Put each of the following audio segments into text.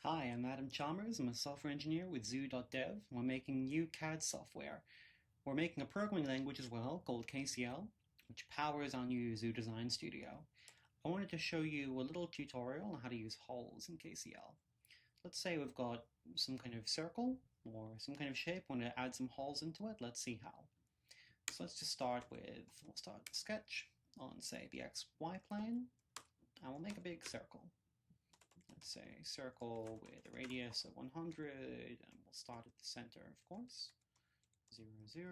Hi, I'm Adam Chalmers. I'm a software engineer with Zoo.dev. We're making new CAD software. We're making a programming language as well called KCL, which powers our new Zoo Design Studio. I wanted to show you a little tutorial on how to use holes in KCL. Let's say we've got some kind of circle or some kind of shape. We want to add some holes into it. Let's see how. So let's just we'll start the sketch on, say, the XY plane, and we'll make a big circle. Let's say circle with a radius of 100, and we'll start at the center, of course. 0, 0.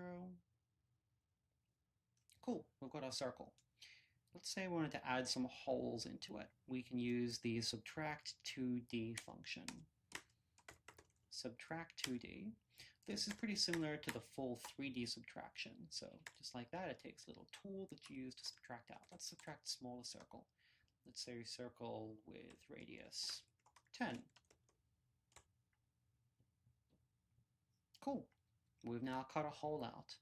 Cool, we've got our circle. Let's say we wanted to add some holes into it. We can use the subtract2d function. Subtract2d. This is pretty similar to the full 3D subtraction. So just like that, it takes a little tool that you use to subtract out. Let's subtract a smaller circle. Let's say circle with radius 10. Cool. We've now cut a hole out.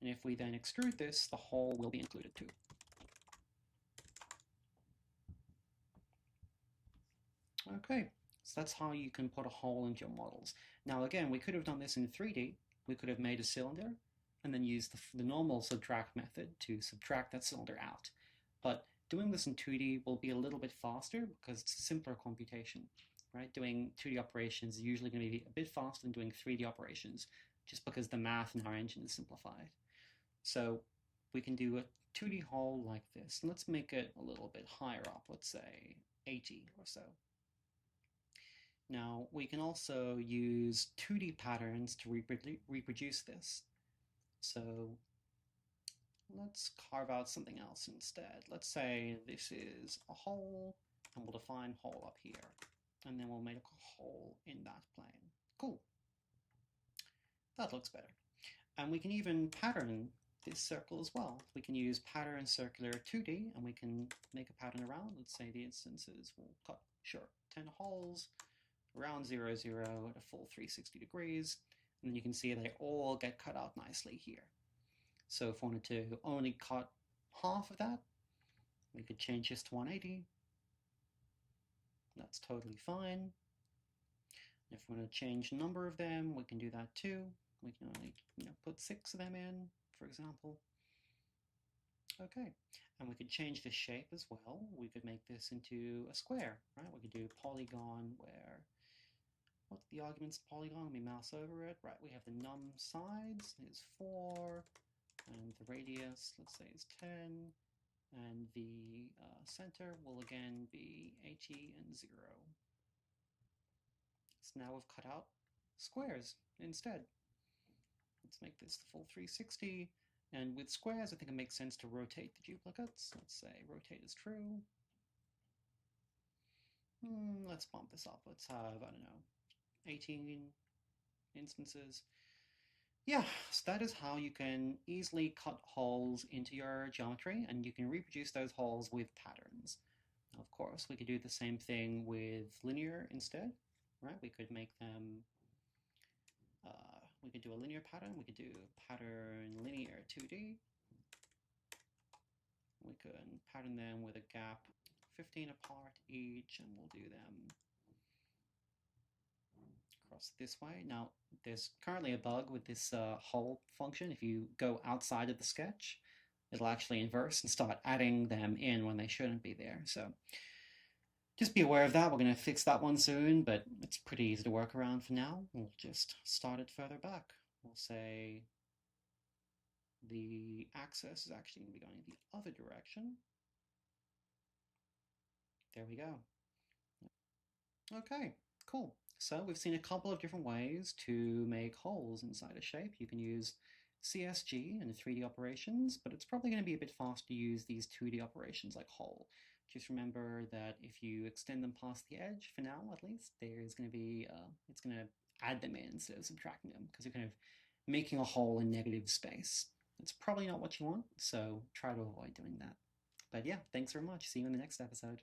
And if we then extrude this, the hole will be included too. Okay, so that's how you can put a hole into your models. Now again, we could have done this in 3D. We could have made a cylinder and then used the normal subtract method to subtract that cylinder out. But doing this in 2D will be a little bit faster because it's a simpler computation, right? Doing 2D operations is usually going to be a bit faster than doing 3D operations, just because the math in our engine is simplified. So we can do a 2D hole like this. And let's make it a little bit higher up, let's say 80 or so. Now we can also use 2D patterns to reproduce this. So let's carve out something else instead. Let's say this is a hole, and we'll define hole up here. And then we'll make a hole in that plane. Cool. That looks better. And we can even pattern this circle as well. We can use pattern circular 2D, and we can make a pattern around. Let's say the instances will cut, 10 holes around 0, 0 at a full 360 degrees. And then you can see they all get cut out nicely here. So if we wanted to only cut half of that, we could change this to 180. That's totally fine. If we want to change the number of them, we can do that too. We can only put 6 of them in, for example. Okay, and we could change the shape as well. We could make this into a square, right? We could do polygon where, what's the arguments of polygon? Let me mouse over it. Right, we have the num sides is 4, and the radius, let's say, is 10, and the center will again be 80 and 0. So now we've cut out squares instead. Let's make this the full 360. And with squares, I think it makes sense to rotate the duplicates. Let's say rotate is true. Let's bump this up. Let's have, I don't know, 18 instances. Yeah, so that is how you can easily cut holes into your geometry, and you can reproduce those holes with patterns. Now, of course, we could do the same thing with linear instead, right? We could make them, we could do a linear pattern. We could do pattern linear 2D. We could pattern them with a gap 15 apart each, and we'll do them across this way. Now, there's currently a bug with this hole function. If you go outside of the sketch, it'll actually inverse and start adding them in when they shouldn't be there. So just be aware of that. We're going to fix that one soon, but it's pretty easy to work around for now. We'll just start it further back. We'll say the axis is actually going to be going the other direction. There we go. Okay, cool. So we've seen a couple of different ways to make holes inside a shape. You can use CSG and 3D operations, but it's probably going to be a bit fast to use these 2D operations like hole. Just remember that if you extend them past the edge, for now at least, there's going to be, it's going to add them in instead of subtracting them, because you're kind of making a hole in negative space. It's probably not what you want, so try to avoid doing that. But yeah, thanks very much. See you in the next episode.